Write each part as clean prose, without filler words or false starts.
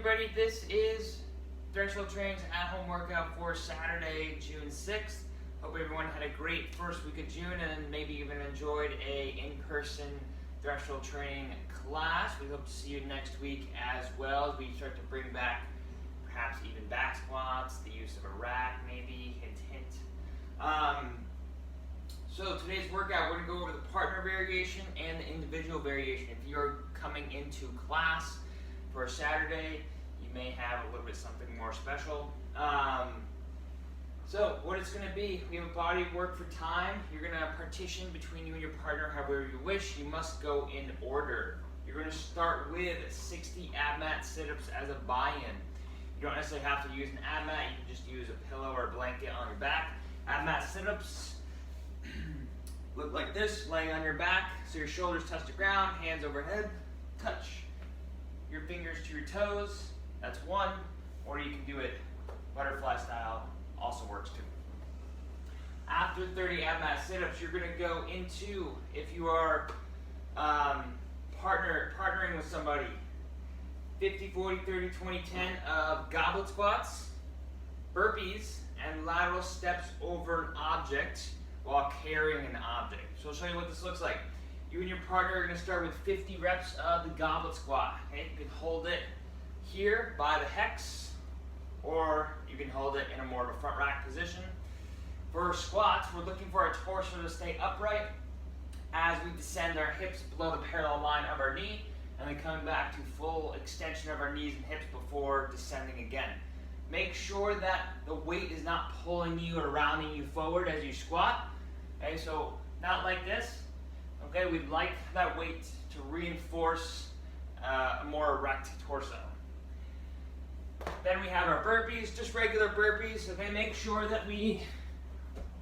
everybody? This is Threshold Training's at-home workout for Saturday, June 6th. Hope everyone had a great first week of June and maybe even enjoyed a in-person Threshold Training class. We hope to see you next week as well as we start to bring back perhaps even back squats, the use of a rack maybe, hint, hint. So today's workout, we're going to go over the partner variation and the individual variation. If you're coming into class for a Saturday, you may have a little bit something more special. So what it's going to be, we have a body of work for time. You're going to partition between you and your partner however you wish. You must go in order. You're going to start with 60 ab mat sit-ups as a buy-in. You don't necessarily have to use an ab mat. You can just use a pillow or a blanket on your back. Ab mat sit-ups look like this, laying on your back, so your shoulders touch the ground, hands overhead, touch your fingers to your toes. That's one, or you can do it butterfly style, also works too. After 30 ab mat sit-ups, you're going to go into, if you are partnering with somebody, 50, 40, 30, 20, 10 of goblet squats, burpees, and lateral steps over an object while carrying an object. So I'll show you what this looks like. You and your partner are going to start with 50 reps of the goblet squat. Okay? You can hold it here by the hex, or you can hold it in a more of a front rack position. For squats, we're looking for our torso to stay upright as we descend our hips below the parallel line of our knee, and then coming back to full extension of our knees and hips before descending again. Make sure that the weight is not pulling you or rounding you forward as you squat. Okay, so not like this. Okay, we'd like that weight to reinforce a more erect torso. Then we have our burpees, just regular burpees. Okay, make sure that we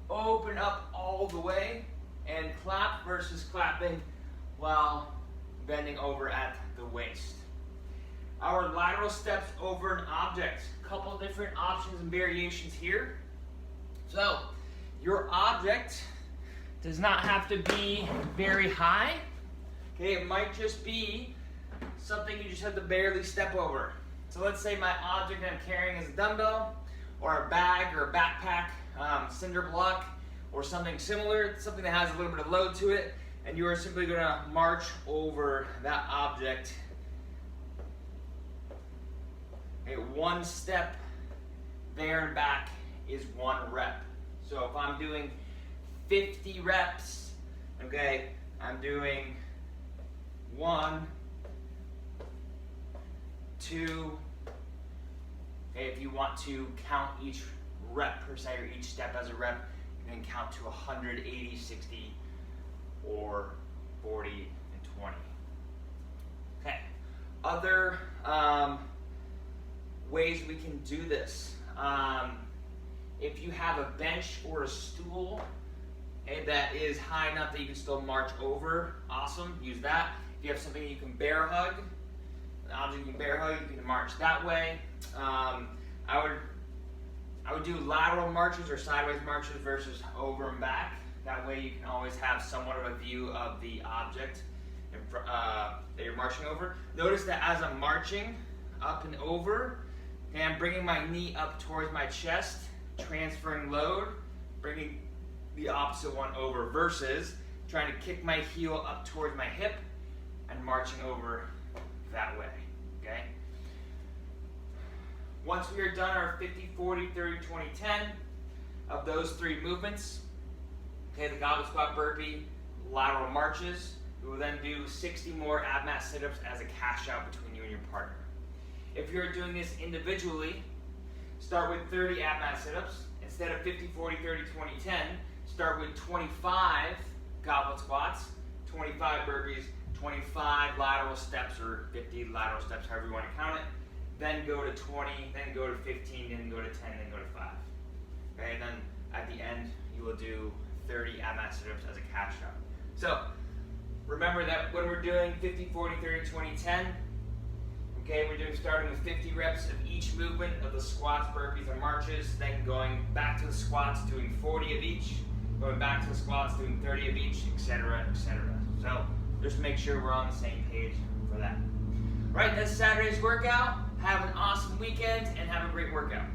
open up all the way and clap versus clapping while bending over at the waist. Our lateral steps over an object. Couple different options and variations here. So your object does not have to be very high. Okay, it might just be something you just have to barely step over. So let's say my object I'm carrying is a dumbbell or a bag or a backpack, cinder block, or something similar, something that has a little bit of load to it, and you are simply going to march over that object. Okay, one step there and back is one rep. So if I'm doing 50 reps, okay, I'm doing 1, 2, okay, if you want to count each rep per se or each step as a rep, you can count to 180, 60, or 40 and 20. Okay, other ways we can do this. If you have a bench or a stool that is high enough that you can still march over, awesome, use that. If you have something you can bear hug, an object you can bear hug, you can march that way. I would do lateral marches or sideways marches versus over and back. That way you can always have somewhat of a view of the object that you're marching over. Notice that as I'm marching up and over, okay, I'm bringing my knee up towards my chest, transferring load, bringing the opposite one over versus trying to kick my heel up towards my hip and marching over that way, okay? Once we are done our 50, 40, 30, 20, 10 of those three movements, okay, the goblet squat, burpee, lateral marches, we will then do 60 more ab mat sit-ups as a cash out between you and your partner. If you're doing this individually, start with 30 ab mat sit-ups. Instead of 50, 40, 30, 20, 10, start with 25 goblet squats, 25 burpees, 25 lateral steps or 50 lateral steps, however you want to count it. Then go to 20, then go to 15, then go to 10, then go to 5. Okay, and then at the end, you will do 30 ab mat sit-ups as a cash out. So remember that when we're doing 50, 40, 30, 20, 10, okay, we're doing starting with 50 reps of each movement of the squats, burpees, and marches, then going back to the squats, doing 40 of each, going back to the squats, doing 30 of each, etc., etc. So just make sure we're on the same page for that. Right, that's Saturday's workout. Have an awesome weekend and have a great workout.